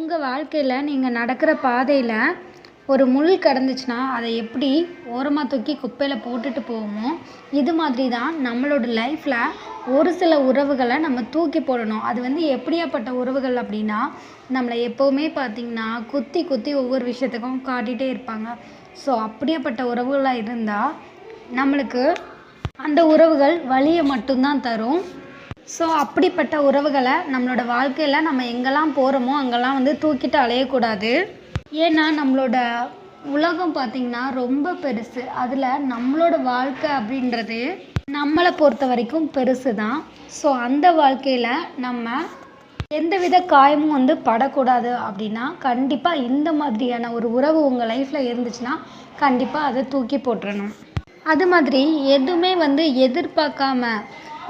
உங்கள் வாழ்க்கையில் நீங்கள் நடக்கிற பாதையில் ஒரு முள் கிடந்துச்சுன்னா அதை எப்படி ஓரமாக தூக்கி குப்பையில் போட்டுட்டு போவோமோ, இது மாதிரி தான் நம்மளோட லைஃப்பில் ஒரு சில உறவுகளை நம்ம தூக்கி போடணும். அது எப்படியாப்பட்ட உறவுகள் அப்படின்னா, நம்மளை எப்போவுமே பார்த்திங்கன்னா குத்தி குத்தி ஒவ்வொரு விஷயத்துக்கும் காட்டிகிட்டே இருப்பாங்க. ஸோ அப்படியாப்பட்ட உறவுகளாக இருந்தால் நம்மளுக்கு அந்த உறவுகள் வலியை மட்டும்தான் தரும். ஸோ அப்படிப்பட்ட உறவுகளை நம்மளோட வாழ்க்கையில் நம்ம எங்கெல்லாம் போகிறோமோ அங்கெல்லாம் தூக்கிட்டு அலையக்கூடாது. ஏன்னா நம்மளோட உலகம் பார்த்திங்கன்னா ரொம்ப பெருசு. அதில் நம்மளோட வாழ்க்கை அப்படின்றது நம்மளை பொறுத்த வரைக்கும் பெருசு தான். ஸோ அந்த வாழ்க்கையில் நம்ம எந்தவித காயமும் படக்கூடாது அப்படின்னா கண்டிப்பாக இந்த மாதிரியான ஒரு உறவு உங்கள் லைஃப்பில் இருந்துச்சுன்னா கண்டிப்பாக அதை தூக்கி போட்டுறணும். அது மாதிரி எதுவுமே எதிர்பார்க்காம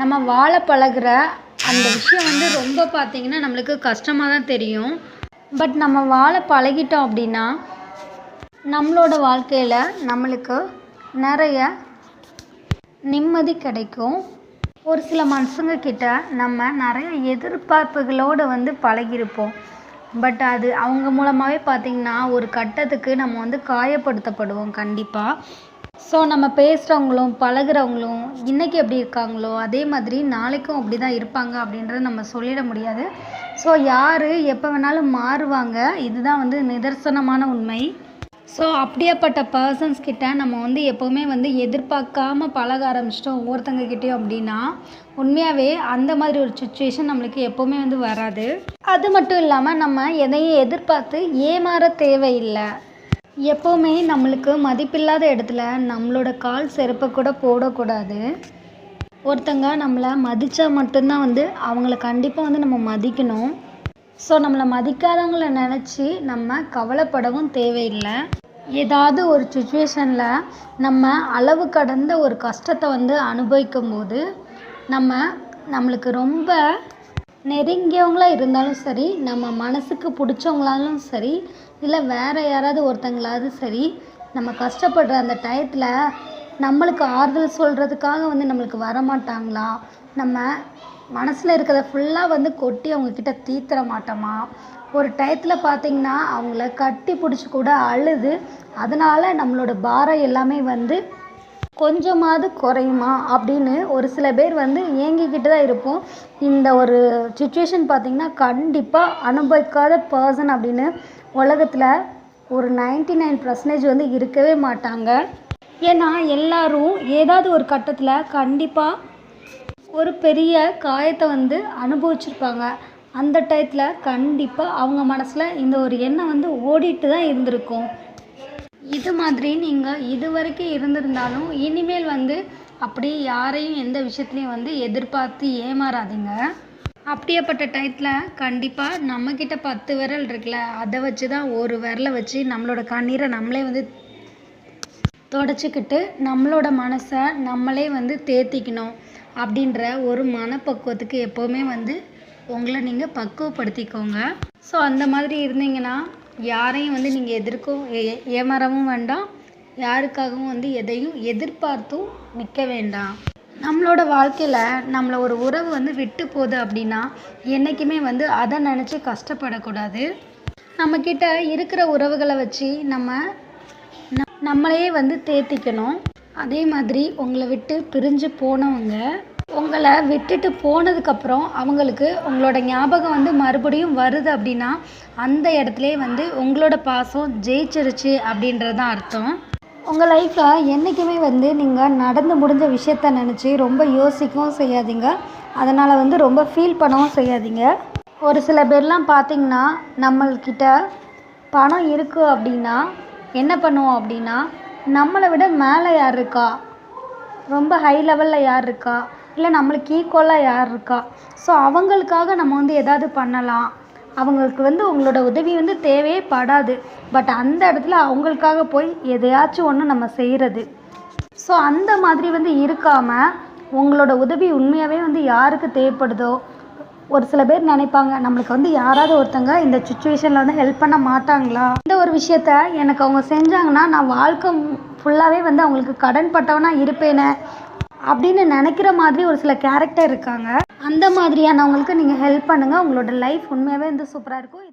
நம்ம வாழ பழகுற அந்த விஷயம் ரொம்ப பார்த்திங்கன்னா நம்மளுக்கு கஷ்டமாக தான் தெரியும். பட் நம்ம வாழ பழகிட்டோம் அப்படின்னா நம்மளோட வாழ்க்கையில் நம்மளுக்கு நிறைய நிம்மதி கிடைக்கும். ஒரு சில மனுஷங்க கிட்ட நம்ம நிறைய எதிர்பார்ப்புகளோடு பழகியிருப்போம். பட் அது அவங்க மூலமாகவே பார்த்திங்கன்னா ஒரு கட்டத்துக்கு நம்ம காயப்படுத்தப்படுவோம் கண்டிப்பாக. ஸோ நம்ம பேசுகிறவங்களும் பழகுறவங்களும் இன்றைக்கி எப்படி இருக்காங்களோ அதே மாதிரி நாளைக்கும் அப்படி தான் இருப்பாங்க அப்படின்றத நம்ம சொல்லிட முடியாது. ஸோ யார் எப்போ வேணாலும் மாறுவாங்க, இதுதான் நிதர்சனமான உண்மை. ஸோ அப்படியாப்பட்ட பர்சன்ஸ் கிட்ட நம்ம எப்போவுமே எதிர்பார்க்காம பழக ஆரம்பிச்சிட்டோம் ஒவ்வொருத்தங்கக்கிட்டேயும் அப்படின்னா உண்மையாகவே அந்த மாதிரி ஒரு சுச்சுவேஷன் நம்மளுக்கு எப்போவுமே வராது. அது மட்டும் இல்லாமல் நம்ம எதையும் எதிர்பார்த்து ஏமாற தேவையில்லை. எப்போவுமே நம்மளுக்கு மதிப்பில்லாத இடத்துல நம்மளோட கால் செருப்பை கூட போடக்கூடாது. ஒருத்தங்க நம்மளை மதித்தா மட்டும்தான் அவங்கள கண்டிப்பாக நம்ம மதிக்கணும். ஸோ நம்மளை மதிக்காதவங்கள நினச்சி நம்ம கவலைப்படவும் தேவையில்லை. ஏதாவது ஒரு சுச்சுவேஷனில் நம்ம அளவு கடந்த ஒரு கஷ்டத்தை அனுபவிக்கும் போது நம்மளுக்கு ரொம்ப நெருங்கியவங்களாக இருந்தாலும் சரி, நம்ம மனசுக்கு பிடிச்சவங்களாலும் சரி, இல்லை வேறு யாராவது ஒருத்தங்களாவது சரி, நம்ம கஷ்டப்படுற அந்த டயத்தில் நம்மளுக்கு ஆறுதல் சொல்கிறதுக்காக நம்மளுக்கு வரமாட்டாங்களா? நம்ம மனசில் இருக்கிறத ஃபுல்லாக கொட்டி அவங்கக்கிட்ட தீர்த்துற மாட்டோமா? ஒரு டயத்தில் பார்த்திங்கன்னா அவங்கள கட்டி பிடிச்சி கூட அழுது அதனால் நம்மளோட பாரம் எல்லாமே கொஞ்சமாவது குறையுமா அப்படின்னு ஒரு சில பேர் ஏங்கிக்கிட்டு தான் இருப்போம். இந்த ஒரு சுச்சுவேஷன் பார்த்திங்கன்னா கண்டிப்பாக அனுபவிக்காத பர்சன் அப்படின்னு உலகத்தில் ஒரு 99% இருக்கவே மாட்டாங்க. ஏன்னா எல்லாரும் ஏதாவது ஒரு கட்டத்தில் கண்டிப்பாக ஒரு பெரிய காயத்தை அனுபவிச்சிருப்பாங்க. அந்த டயத்தில் கண்டிப்பாக அவங்க மனசில் இந்த ஒரு எண்ணம் ஓடிட்டு தான் இருந்திருக்கும். இது மாதிரி நீங்கள் இது வரைக்கும் இருந்திருந்தாலும் இனிமேல் அப்படி யாரையும் எந்த விஷயத்துலையும் எதிர்பார்த்து ஏமாறாதீங்க. அப்படியேப்பட்ட டயத்தில் கண்டிப்பாக நம்மக்கிட்ட 10 விரல் இருக்குல்ல, அதை வச்சு தான் ஒரு விரலை வச்சு நம்மளோட கண்ணீரை நம்மளே தொடச்சிக்கிட்டு நம்மளோட மனசை நம்மளே தேத்திக்கணும் அப்படின்ற ஒரு மனப்பக்குவத்துக்கு எப்போவுமே உங்களை நீங்கள் பக்குவப்படுத்திக்கோங்க. ஸோ அந்த மாதிரி இருந்தீங்கன்னா யாரையும் நீங்கள் எதிர்க்கவும் ஏமாறவும் வேண்டாம், யாருக்காகவும் எதையும் எதிர்பார்த்தும் நிற்க வேண்டாம். நம்மளோட வாழ்க்கையில் நம்மளை ஒரு உறவு விட்டு போகுது அப்படின்னா என்றைக்குமே அதை நினச்சி கஷ்டப்படக்கூடாது. நம்மக்கிட்ட இருக்கிற உறவுகளை வச்சு நம்மளையே தேத்திக்கணும். அதே மாதிரி உங்களை விட்டு பிரிஞ்சு போனவங்க உங்களை விட்டுட்டு போனதுக்கப்புறம் அவங்களுக்கு உங்களோட ஞாபகம் மறுபடியும் வருது அப்படின்னா அந்த இடத்துலே உங்களோட பாசம் ஜெயிச்சிருச்சு அப்படின்றது தான் அர்த்தம். உங்கள் லைஃப்பில் என்றைக்குமே நீங்கள் நடந்து முடிஞ்ச விஷயத்த நினச்சி ரொம்ப யோசிக்கவும் செய்யாதீங்க. அதனால் ரொம்ப ஃபீல் பண்ணவும் செய்யாதீங்க. ஒரு சில பேர்லாம் பார்த்திங்கன்னா நம்மள்கிட்ட பணம் இருக்குது அப்படின்னா என்ன பண்ணுவோம் அப்படின்னா, நம்மளை விட மேலே யார் இருக்கா, ரொம்ப ஹை லெவலில் யார் இருக்கா, இல்லை நம்மளுக்கு ஈக்குவலாக யார் இருக்கா, ஸோ அவங்களுக்காக நம்ம ஏதாவது பண்ணலாம். அவங்களுக்கு உங்களோட உதவி தேவையே படாது. பட் அந்த இடத்துல அவங்களுக்காக போய் எதையாச்சும் ஒன்று நம்ம செய்கிறது. ஸோ அந்த மாதிரி இருக்காமல் உங்களோட உதவி உண்மையாகவே யாருக்கு தேவைப்படுதோ, ஒரு சில பேர் நினைப்பாங்க நம்மளுக்கு யாராவது ஒருத்தங்க இந்த சுச்சுவேஷனில் ஹெல்ப் பண்ண மாட்டாங்களா, இந்த ஒரு விஷயத்த எனக்கு அவங்க செஞ்சாங்கன்னா நான் வாழ்க்கை ஃபுல்லாகவே அவங்களுக்கு கடன் பட்டவனாக இருப்பேனே அப்படின்னு நினைக்கிற மாதிரி ஒரு சில கேரக்டர் இருக்காங்க. அந்த மாதிரியானவங்களுக்கு நீங்கள் ஹெல்ப் பண்ணுங்கள். உங்களோட லைஃப் உண்மையாகவே சூப்பராக இருக்கும்.